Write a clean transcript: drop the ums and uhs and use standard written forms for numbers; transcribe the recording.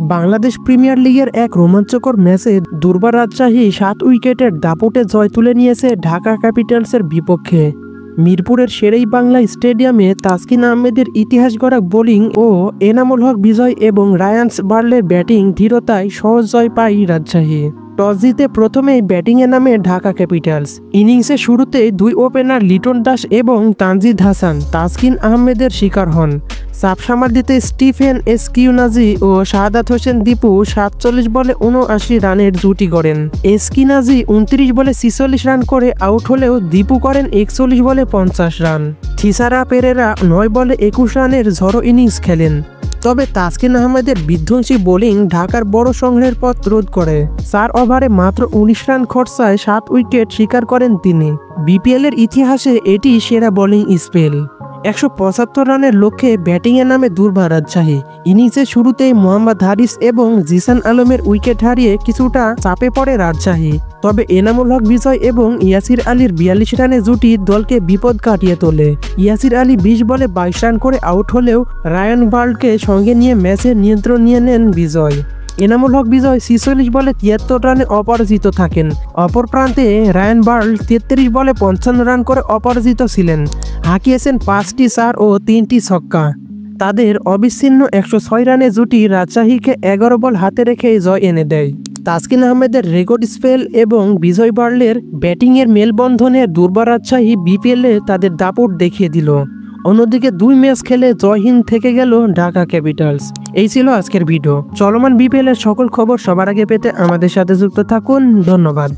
Bangladesh premier লিগের এক রোমাঞ্চকর ম্যাচে দুর্বার রাজশাহী ৭ উইকেটের দাপটে জয় তুলে নিয়েছে ঢাকা ক্যাপিটালসের বিপক্ষে। মিরপুরের শেরেবাংলা স্টেডিয়ামে তাসকিন আহমেদের ইতিহাস গড়া বোলিং ও এনামুল হক বিজয় এবং রায়ান বার্লের ব্যাটিং ধীরতায় সহজ জয় পায় রাজশাহী। টস জিতে প্রথমেই ব্যাটিংয়ে নামে ঢাকা ক্যাপিটালস। ইনিংসের শুরুতেই দুই ওপেনার লিটন দাস এবং তানজিদ হাসান তাসকিন আহমেদের শিকার হন। চাপ সামাল দিতে স্টিফেন এসকিনাজি ও শাহাদাত হোসেন দীপু ৪৭ বলে ৭৯ রানের জুটি গড়েন। এসকিনাজি ২৯ বলে ৪৬ রান করে আউট হলেও দীপু করেন ৪১ বলে ৫০ রান। থিসারা পেরেরা ৯ বলে ২১ রানের ঝড়ো ইনিংস খেলেন। তবে তাসকিন আহমেদের বিধ্বংসী বোলিং ঢাকার বড় সংগ্রহের পথ রোধ করে। ৪ ওভারে মাত্র ১৯ রান খরচায় ৭ উইকেট শিকার করেন তিনি। বিপিএলের ইতিহাসে এটি সেরা বোলিং স্পেল। ১৭৫ রানের লক্ষ্যে ব্যাটিংয়ে নামে দুর্বার রাজশাহী। ইনিংসের শুরুতেই মোহাম্মদ হারিস এবং জিসান আলমের উইকেট হারিয়ে কিছুটা চাপে পড়ে রাজশাহী। তবে এনামুল হক বিজয় এবং ইয়াসির আলীর ৪২ রানের জুটি দলকে বিপদ কাটিয়ে তোলে। ইয়াসির আলী ২০ বলে ২২ রান করে আউট হলেও রায়ান বার্লকে সঙ্গে নিয়ে ম্যাচের নিয়ন্ত্রণ নিয়ে নেন বিজয়। এনামুল হক বিজয় ৪৬ বলে ৭৩ রানে অপরাজিত থাকেন। অপর প্রান্তে রায়ান বার্ল ৩৩ বলে ৫৫ রান করে অপরাজিত ছিলেন। হাঁকিয়েছেন ৫টি ৪ ও ৩টি ছক্কা। তাদের অবিচ্ছিন্ন ১০৬ রানের জুটি রাজশাহীকে ১১ বল হাতে রেখে জয় এনে দেয়। তাসকিন আহমেদের রেকর্ড স্পেল এবং বিজয় বার্লের ব্যাটিংয়ের মেলবন্ধনে দুর্বার রাজশাহী বিপিএলে তাদের দাপট দেখিয়ে দিল। অন্যদিকে ২ ম্যাচ খেলে জয়হীন থেকে গেল ঢাকা ক্যাপিটালস। এই ছিল আজকের ভিডিও। চলমান বিপিএলের সকল খবর সবার আগে পেতে আমাদের সাথে যুক্ত থাকুন। ধন্যবাদ।